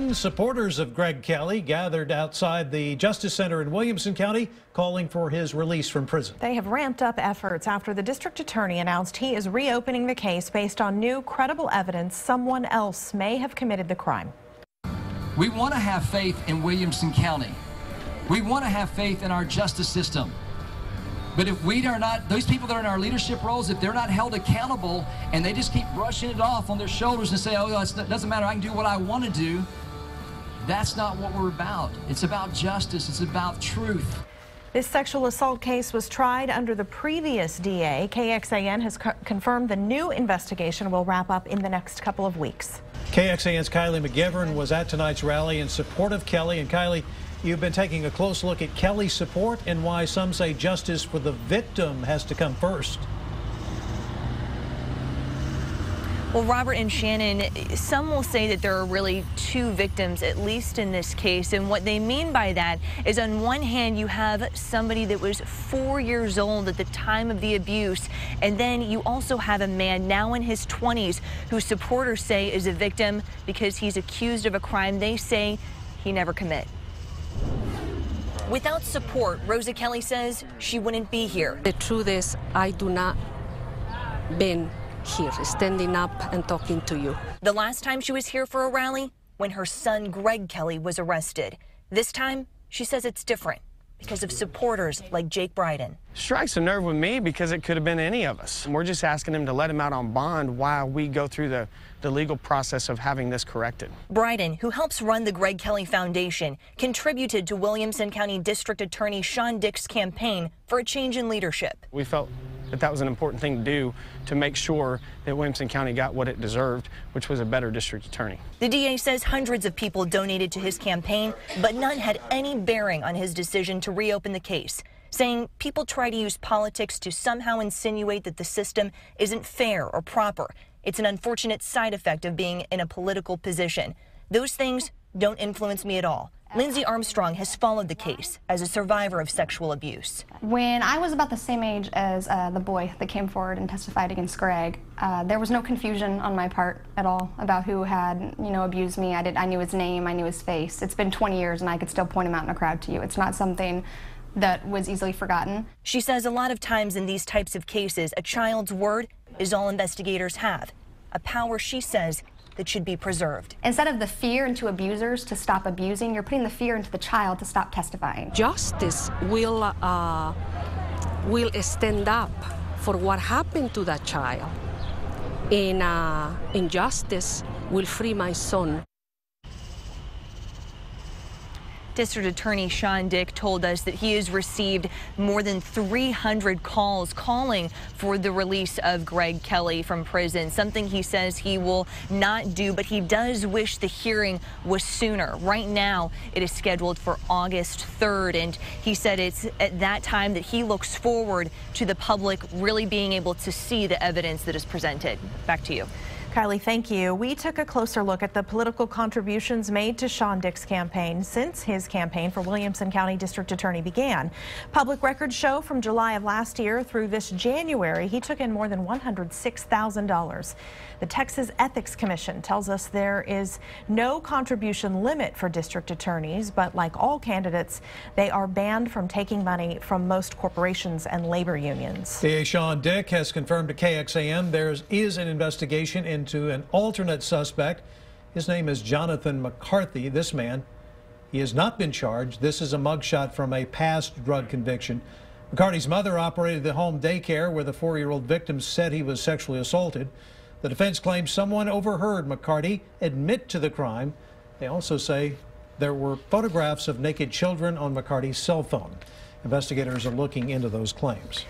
then supporters of Greg Kelley gathered outside the Justice Center in Williamson County, calling for his release from prison. They have ramped up efforts after the district attorney announced he is reopening the case based on new credible evidence someone else may have committed the crime. We want to have faith in Williamson County. We want to have faith in our justice system. But if we are not, those people that are in our leadership roles, if they're not held accountable and they just keep brushing it off on their shoulders and say, oh, it doesn't matter, I can do what I want to do, that's not what we're about. It's about justice. It's about truth. This sexual assault case was tried under the previous DA. KXAN has confirmed the new investigation will wrap up in the next couple of weeks. KXAN's Kylie McGivern was at tonight's rally in support of Kelley. And Kylie, you've been taking a close look at Kelley's support and why some say justice for the victim has to come first. Well, Robert and Shannon, some will say that there are really two victims, at least in this case. And what they mean by that is, on one hand, you have somebody that was 4 years old at the time of the abuse. And then you also have a man now in his 20s whose supporters say is a victim because he's accused of a crime they say he never committed. Without support, Rosa Kelley says she wouldn't be here. The truth is, I do not been here, standing up and talking to you. The last time she was here for a rally, when her son Greg Kelley was arrested. This time, she says it's different because of supporters like Jake Bryden. Strikes a nerve with me because it could have been any of us. We're just asking him to let him out on bond while we go through the legal process of having this corrected. Bryden, who helps run the Greg Kelley Foundation, contributed to Williamson County District Attorney Sean Dick's campaign for a change in leadership. We felt that was an important thing to do to make sure that Williamson County got what it deserved, which was a better district attorney. The DA says hundreds of people donated to his campaign, but none had any bearing on his decision to reopen the case, saying people try to use politics to somehow insinuate that the system isn't fair or proper. It's an unfortunate side effect of being in a political position. Those things don't influence me at all. Lindsay Armstrong has followed the case as a survivor of sexual abuse. When I was about the same age as the boy that came forward and testified against Greg, there was no confusion on my part at all about who had, abused me. I knew his name, I knew his face. It's been 20 years and I could still point him out in a crowd to you. It's not something that was easily forgotten. She says a lot of times in these types of cases, a child's word is all investigators have, a power she says that should be preserved. Instead of the fear into abusers to stop abusing, you're putting the fear into the child to stop testifying. Justice will stand up for what happened to that child. And injustice will free my son. District Attorney Sean Dick told us that he has received more than 300 calls calling for the release of Greg Kelley from prison, something he says he will not do, but he does wish the hearing was sooner. Right now, it is scheduled for August 3rd, and he said it's at that time that he looks forward to the public really being able to see the evidence that is presented. Back to you. Kylie, thank you. We took a closer look at the political contributions made to Sean Dick's campaign since his campaign for Williamson County District Attorney began. Public records show from July of last year through this January, he took in more than $106,000. The Texas Ethics Commission tells us there is no contribution limit for district attorneys, but like all candidates, they are banned from taking money from most corporations and labor unions. DA Sean Dick has confirmed to KXAN there is an investigation into an alternate suspect. His name is Jonathan McCarthy. This man, he has not been charged. This is a mugshot from a past drug conviction. McCarthy's mother operated the home daycare where the 4-year-old victim said he was sexually assaulted. The defense claims someone overheard McCarthy admit to the crime. They also say there were photographs of naked children on McCarthy's cell phone. Investigators are looking into those claims.